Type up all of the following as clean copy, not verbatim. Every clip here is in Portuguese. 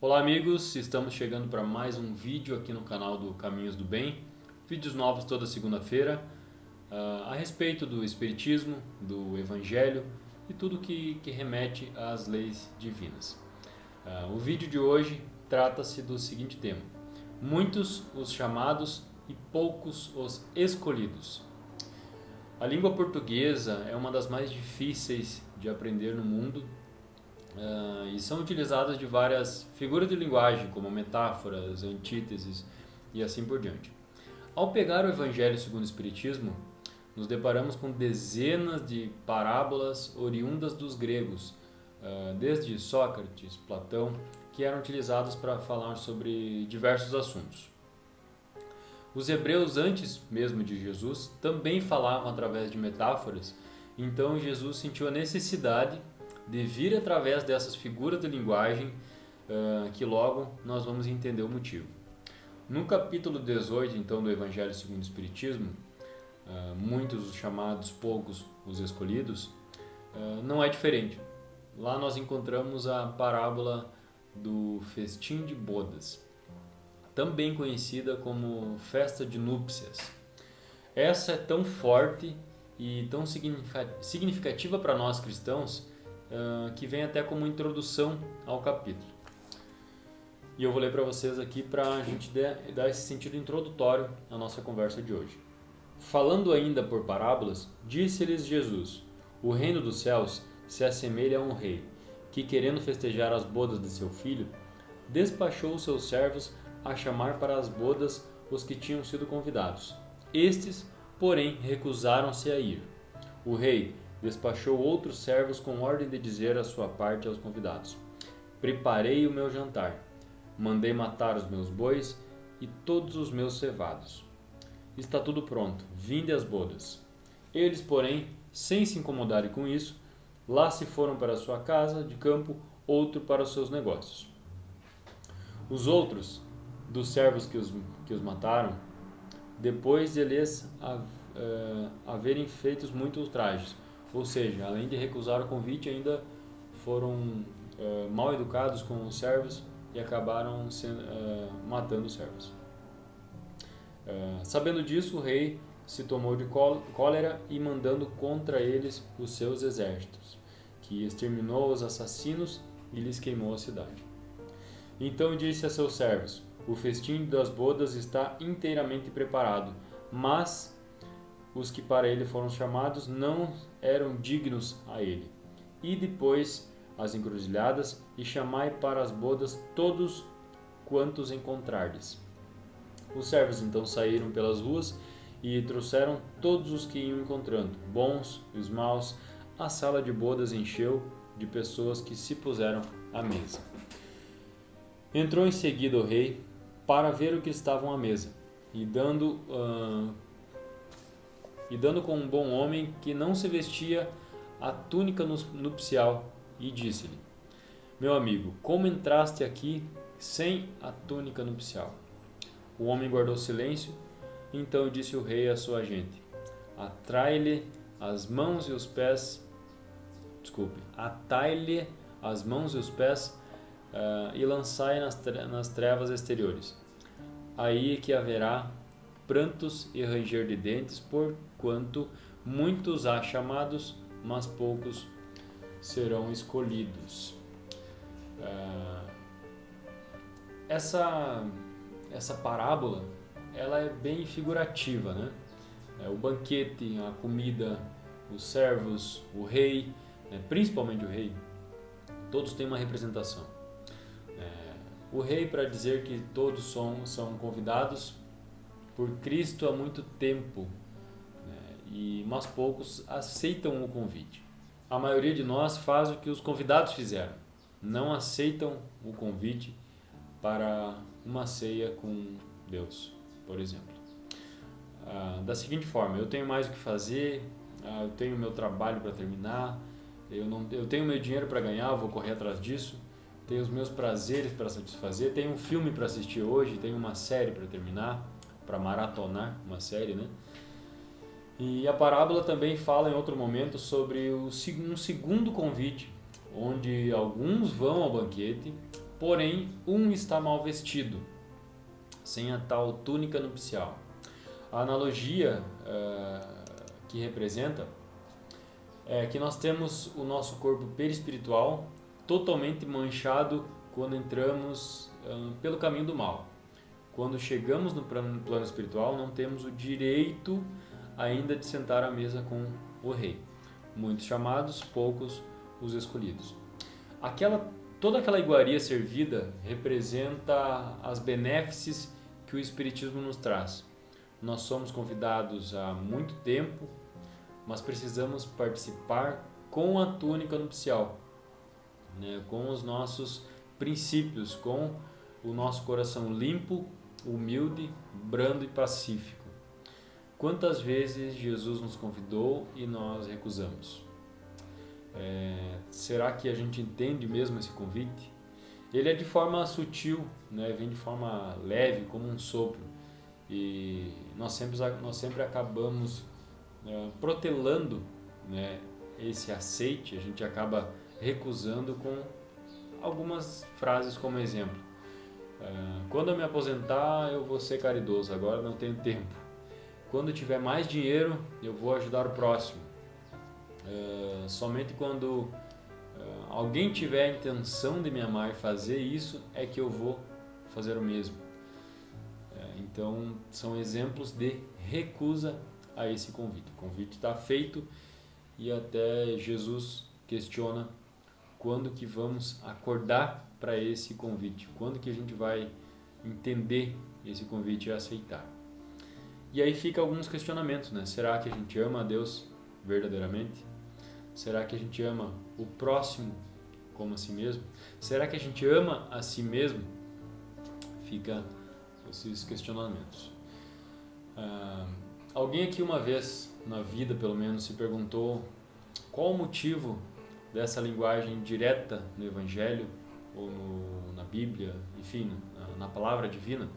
Olá amigos, estamos chegando para mais um vídeo aqui no canal do Caminhos do Bem. Vídeos novos toda segunda-feira a respeito do Espiritismo, do Evangelho e tudo que remete às leis divinas. O vídeo de hoje trata-se do seguinte tema: muitos os chamados e poucos os escolhidos. A língua portuguesa é uma das mais difíceis de aprender no mundo. E são utilizadas de várias figuras de linguagem, como metáforas, antíteses e assim por diante. Ao pegar o Evangelho segundo o Espiritismo, nos deparamos com dezenas de parábolas oriundas dos gregos, desde Sócrates, Platão, que eram utilizadas para falar sobre diversos assuntos. Os hebreus, antes mesmo de Jesus, também falavam através de metáforas, então Jesus sentiu a necessidade de vir através dessas figuras de linguagem, que logo nós vamos entender o motivo. No capítulo 18, então, do Evangelho segundo o Espiritismo, muitos os chamados, poucos os escolhidos, não é diferente. Lá nós encontramos a parábola do festim de bodas, também conhecida como festa de núpcias. Essa é tão forte e tão significativa para nós cristãos, que vem até como introdução ao capítulo. E eu vou ler para vocês aqui para a gente dar esse sentido introdutório à nossa conversa de hoje. Falando ainda por parábolas, disse-lhes Jesus: o reino dos céus se assemelha a um rei, que, querendo festejar as bodas de seu filho, despachou os seus servos a chamar para as bodas os que tinham sido convidados. Estes, porém, recusaram-se a ir. O rei despachou outros servos com ordem de dizer a sua parte aos convidados: preparei o meu jantar, mandei matar os meus bois e todos os meus cevados. Está tudo pronto, vinde às bodas. Eles, porém, sem se incomodarem com isso, lá se foram para a sua casa de campo, outro para os seus negócios. Os outros, dos servos que os mataram, depois de lhes haverem feito muitos ultrajes, ou seja, além de recusar o convite, ainda foram mal educados com os servos e acabaram matando os servos. Sabendo disso, o rei se tomou de cólera e mandando contra eles os seus exércitos, que exterminou os assassinos e lhes queimou a cidade. Então disse a seus servos: o festim das bodas está inteiramente preparado, mas os que para ele foram chamados não eram dignos a ele. E depois as encruzilhadas e chamai para as bodas todos quantos encontrardes. Os servos então saíram pelas ruas e trouxeram todos os que iam encontrando, bons e os maus. A sala de bodas encheu de pessoas que se puseram à mesa. Entrou em seguida o rei para ver o que estavam à mesa, e dando com um bom homem que não se vestia a túnica nupcial, e disse-lhe: meu amigo, como entraste aqui sem a túnica nupcial? O homem guardou silêncio. Então disse o rei à sua gente: atai-lhe as mãos e os pés, atai-lhe as mãos e os pés, e lançai nas trevas exteriores. Aí é que haverá prantos e ranger de dentes, porquanto muitos há chamados, mas poucos serão escolhidos. Essa parábola, ela é bem figurativa, né? O banquete, a comida, os servos, o rei, principalmente o rei, todos têm uma representação. O rei, para dizer que todos são convidados por Cristo há muito tempo, mas poucos aceitam o convite. A maioria de nós faz o que os convidados fizeram, não aceitam o convite para uma ceia com Deus, por exemplo. Da seguinte forma: eu tenho mais o que fazer, eu tenho meu trabalho para terminar, eu tenho meu dinheiro para ganhar, eu vou correr atrás disso, tenho os meus prazeres para satisfazer, tenho um filme para assistir hoje, tenho uma série para terminar, para maratonar uma série, né? E a parábola também fala em outro momento sobre um segundo convite, onde alguns vão ao banquete, porém um está mal vestido, sem a tal túnica nupcial. A analogia que representa é que nós temos o nosso corpo perispiritual totalmente manchado quando entramos pelo caminho do mal. Quando chegamos no plano espiritual, não temos o direito ainda de sentar à mesa com o rei. Muitos chamados, poucos os escolhidos. Toda aquela iguaria servida representa as benéfices que o Espiritismo nos traz. Nós somos convidados há muito tempo, mas precisamos participar com a túnica nupcial, né? Com os nossos princípios, com o nosso coração limpo, humilde, brando e pacífico. Quantas vezes Jesus nos convidou e nós recusamos? Será que a gente entende mesmo esse convite? Ele é de forma sutil, né? Vem de forma leve, como um sopro. E nós sempre acabamos protelando, né, esse aceite, a gente acaba recusando com algumas frases como exemplo. Quando eu me aposentar, eu vou ser caridoso, agora não tenho tempo. Quando tiver mais dinheiro, eu vou ajudar o próximo. Somente quando alguém tiver a intenção de me amar e fazer isso, é que eu vou fazer o mesmo. Então, são exemplos de recusa a esse convite. O convite está feito e até Jesus questiona quando que vamos acordar para esse convite, quando que a gente vai entender esse convite e aceitar. E aí fica alguns questionamentos, né? Será que a gente ama a Deus verdadeiramente? Será que a gente ama o próximo como a si mesmo? Será que a gente ama a si mesmo? Fica esses questionamentos. Alguém aqui uma vez, na vida pelo menos, se perguntou qual o motivo dessa linguagem direta no Evangelho ou na Bíblia, enfim, na Palavra Divina?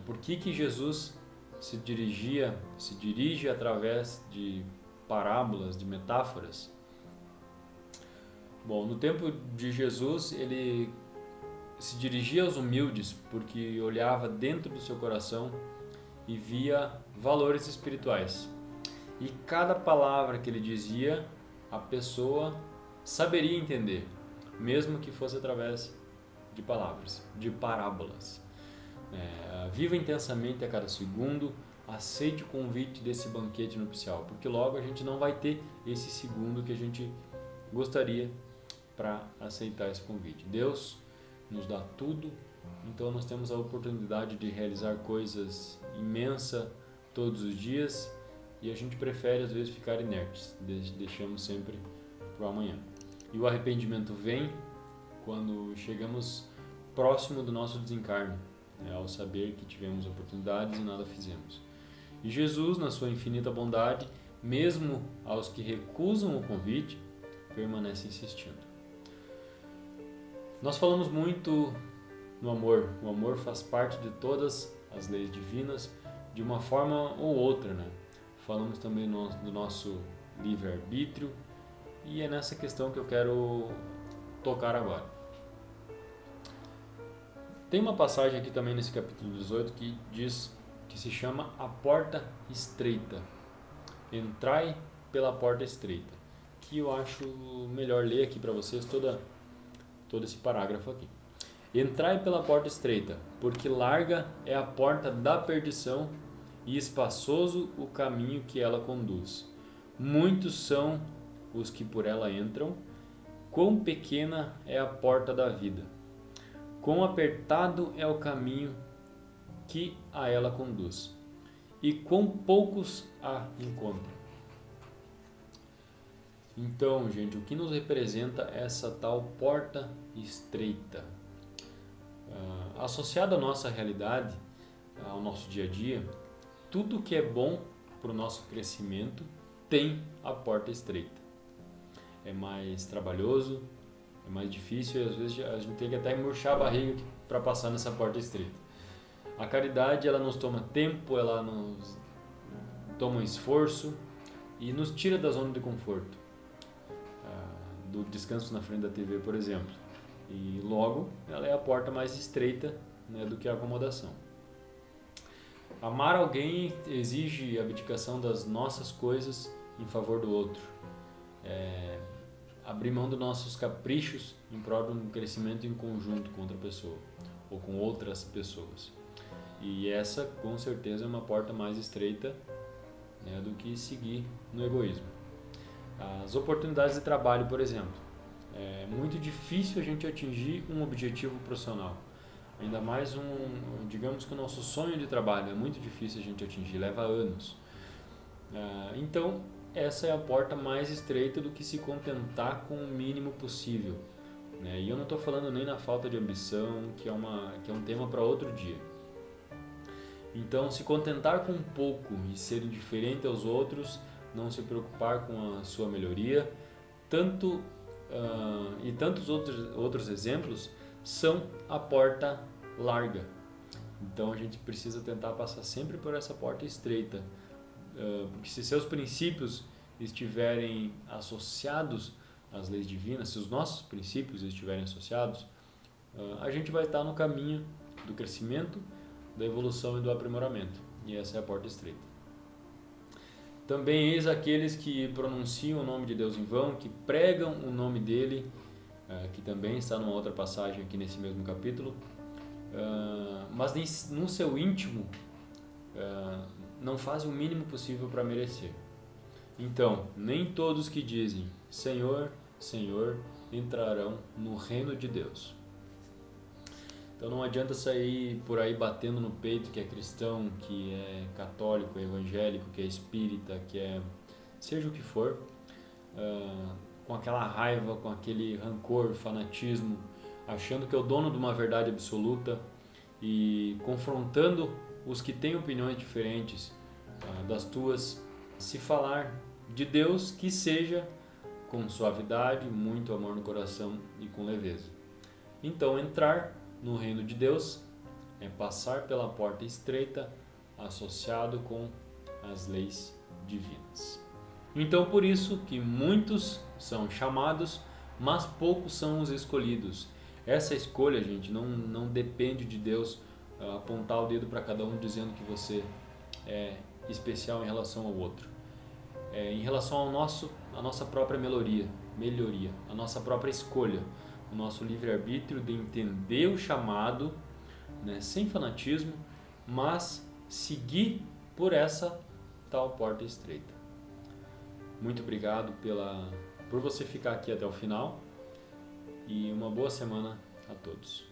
Por que Jesus se dirige através de parábolas, de metáforas? Bom, no tempo de Jesus, ele se dirigia aos humildes porque olhava dentro do seu coração e via valores espirituais. E cada palavra que ele dizia, a pessoa saberia entender, mesmo que fosse através de palavras, de parábolas. Viva intensamente a cada segundo, aceite o convite desse banquete nupcial, porque logo a gente não vai ter esse segundo que a gente gostaria para aceitar esse convite. Deus nos dá tudo, então nós temos a oportunidade de realizar coisas imensas todos os dias e a gente prefere às vezes ficar inertes, deixamos sempre para o amanhã. E o arrependimento vem quando chegamos próximo do nosso desencarne, ao saber que tivemos oportunidades e nada fizemos. E Jesus, na sua infinita bondade, mesmo aos que recusam o convite, permanece insistindo. Nós falamos muito no amor. O amor faz parte de todas as leis divinas, de uma forma ou outra, né? Falamos também do nosso livre-arbítrio e é nessa questão que eu quero tocar agora. Tem uma passagem aqui também nesse capítulo 18 que diz que se chama a porta estreita. Entrai pela porta estreita. Que eu acho melhor ler aqui para vocês todo esse parágrafo aqui. Entrai pela porta estreita, porque larga é a porta da perdição e espaçoso o caminho que ela conduz. Muitos são os que por ela entram. Quão pequena é a porta da vida. Quão apertado é o caminho que a ela conduz. E quão poucos a encontram. Então, gente, o que nos representa essa tal porta estreita? Associado à nossa realidade, ao nosso dia a dia, tudo que é bom para o nosso crescimento tem a porta estreita. É mais trabalhoso, é mais difícil e às vezes a gente tem que até murchar a barriga para passar nessa porta estreita. A caridade, ela nos toma tempo, ela nos toma um esforço e nos tira da zona de conforto. Do descanso na frente da TV, por exemplo. E logo, ela é a porta mais estreita, né, do que a acomodação. Amar alguém exige abdicação das nossas coisas em favor do outro. Abrir mão dos nossos caprichos em prol de um crescimento em conjunto com outra pessoa ou com outras pessoas. E essa, com certeza, é uma porta mais estreita, né, do que seguir no egoísmo. As oportunidades de trabalho, por exemplo. É muito difícil a gente atingir um objetivo profissional. Ainda mais digamos que o nosso sonho de trabalho é muito difícil a gente atingir, leva anos. Então, essa é a porta mais estreita do que se contentar com o mínimo possível, né? E eu não estou falando nem na falta de ambição, que é um tema para outro dia. Então, se contentar com pouco e ser indiferente aos outros, não se preocupar com a sua melhoria, e tantos outros exemplos são a porta larga. Então, a gente precisa tentar passar sempre por essa porta estreita, porque se seus princípios estiverem associados às leis divinas, se os nossos princípios estiverem associados, a gente vai estar no caminho do crescimento, da evolução e do aprimoramento. E essa é a porta estreita. Também eis aqueles que pronunciam o nome de Deus em vão, que pregam o nome dele, que também está numa outra passagem aqui nesse mesmo capítulo, mas no seu íntimo não fazem o mínimo possível para merecer. Então, nem todos que dizem Senhor, Senhor entrarão no reino de Deus. Então não adianta sair por aí batendo no peito que é cristão, que é católico, é evangélico, que é espírita, que é seja o que for, com aquela raiva, com aquele rancor, fanatismo, achando que é o dono de uma verdade absoluta e confrontando os que têm opiniões diferentes das tuas. Se falar de Deus, que seja com suavidade, muito amor no coração e com leveza. Então entrar no reino de Deus é passar pela porta estreita, associado com as leis divinas. Então por isso que muitos são chamados, mas poucos são os escolhidos. Essa escolha, gente, não depende de Deus apontar o dedo para cada um dizendo que você é especial em relação ao outro. Em relação à nossa própria melhoria, a nossa própria escolha, o nosso livre-arbítrio de entender o chamado, né, sem fanatismo, mas seguir por essa tal porta estreita. Muito obrigado por você ficar aqui até o final e uma boa semana a todos.